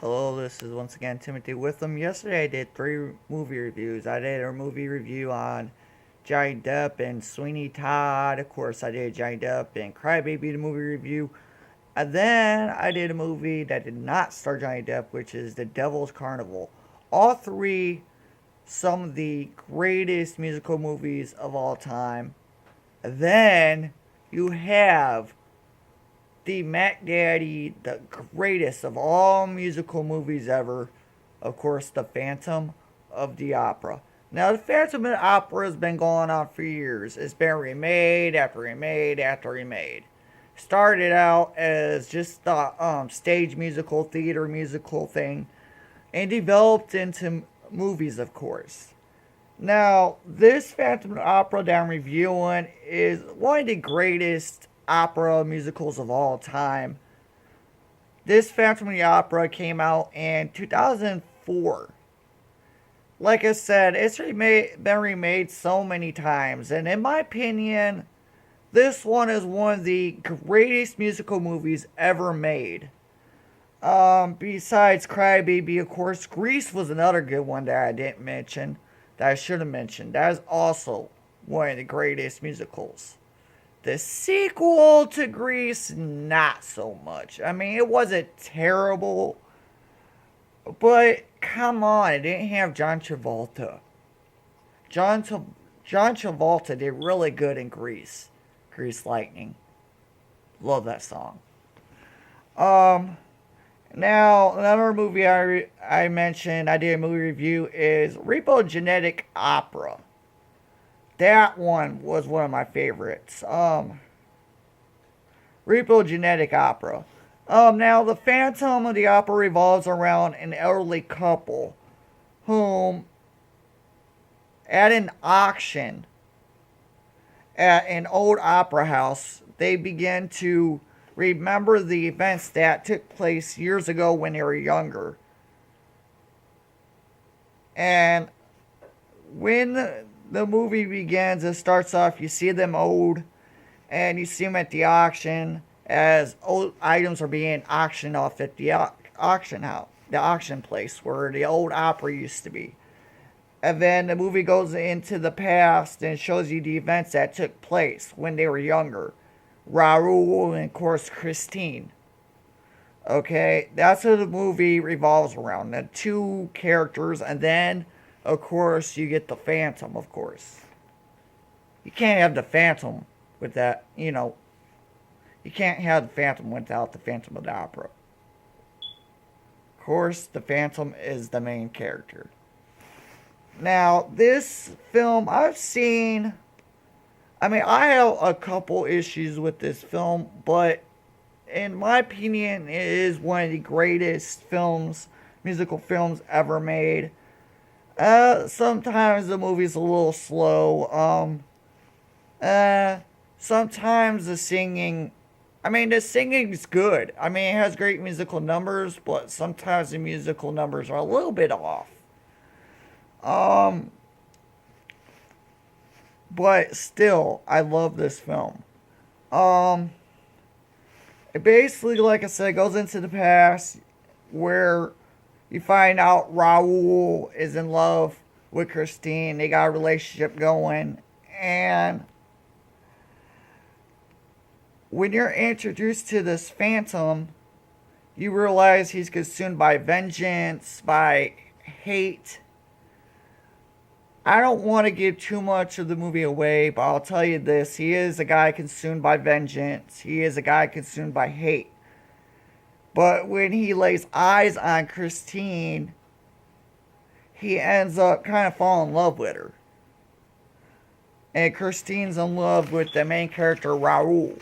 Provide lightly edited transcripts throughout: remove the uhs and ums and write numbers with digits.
Hello, this is once again Timothy Witham. Yesterday I did three movie reviews. I did a movie review on Johnny Depp and Sweeney Todd. Of course, I did Johnny Depp and Crybaby, the movie review. And then I did a movie that did not star Johnny Depp, which is The Devil's Carnival. All three, some of the greatest musical movies of all time. And then you have the Mac Daddy, the greatest of all musical movies ever. Of course, The Phantom of the Opera. Now, The Phantom of the Opera has been going on for years. It's been remade after remade after remade. Started out as just the stage musical, theater musical thing, and developed into movies, of course. Now, this Phantom of the Opera that I'm reviewing is one of the greatest opera musicals of all time. This Phantom of the Opera came out in 2004. Like I said, it's been remade so many times, and in my opinion, this one is one of the greatest musical movies ever made. Besides Crybaby, of course, Grease was another good one that I didn't mention, that I should have mentioned. That is also one of the greatest musicals. The sequel to Grease, not so much. I mean, it wasn't terrible, but come on, it didn't have John Travolta. John, John Travolta did really good in Grease. Grease Lightning. Love that song. Um, Now, another movie I mentioned, I did a movie review, is Repo Genetic Opera. That one was one of my favorites. Repo Genetic Opera. Now, the Phantom of the Opera revolves around an elderly couple whom, at an auction at an old opera house, they begin to remember the events that took place years ago when they were younger. And when the movie begins, it starts off, you see them old, and you see them at the auction as old items are being auctioned off at the auction house, the auction place where the old opera used to be. And then the movie goes into the past and shows you the events that took place when they were younger. Raoul and, of course, Christine. Okay, that's what the movie revolves around. The two characters, and then, of course, you get the Phantom, of course. You can't have the Phantom with that, you can't have the Phantom without the Phantom of the Opera. Of course, the Phantom is the main character. Now, this film, I have a couple issues with this film, but in my opinion, it is one of the greatest musical films ever made. Sometimes the movie's a little slow. Sometimes the singing's good. I mean, it has great musical numbers, but sometimes the musical numbers are a little bit off. Um, but still, I love this film. Um, it basically, like I said, goes into the past where you find out Raoul is in love with Christine. They got a relationship going. And when you're introduced to this Phantom, you realize he's consumed by vengeance, by hate. I don't want to give too much of the movie away, but I'll tell you this. He is a guy consumed by vengeance. He is a guy consumed by hate. But when he lays eyes on Christine, he ends up kind of falling in love with her. And Christine's in love with the main character, Raoul.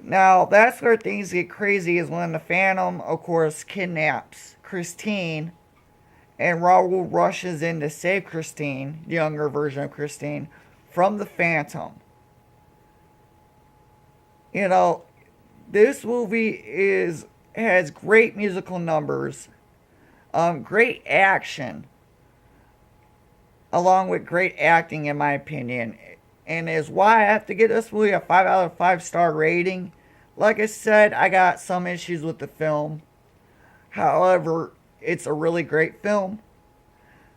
Now, that's where things get crazy, is when the Phantom, of course, kidnaps Christine, and Raoul rushes in to save Christine, the younger version of Christine, from the Phantom. This movie has great musical numbers, great action, along with great acting, in my opinion, and is why I have to give this movie a 5 out of 5 star rating. Like I said, I got some issues with the film. However, it's a really great film,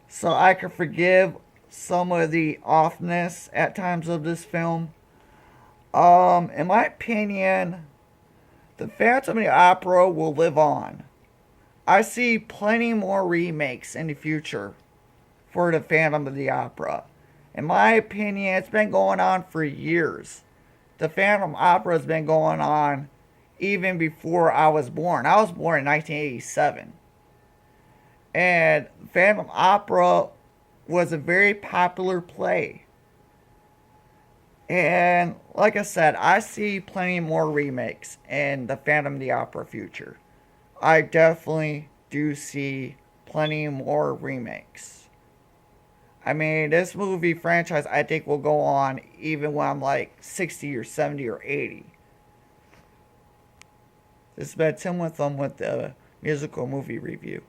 so I can forgive some of the offness at times of this film. In my opinion, the Phantom of the Opera will live on. I see plenty more remakes in the future for the Phantom of the Opera. In my opinion, it's been going on for years. The Phantom Opera has been going on even before I was born. I was born in 1987. And Phantom Opera was a very popular play. And like I said, I see plenty more remakes in the Phantom of the Opera future. I definitely do see plenty more remakes. I mean, this movie franchise I think will go on even when I'm like 60 or 70 or 80. This has been Tim with them with the musical movie review.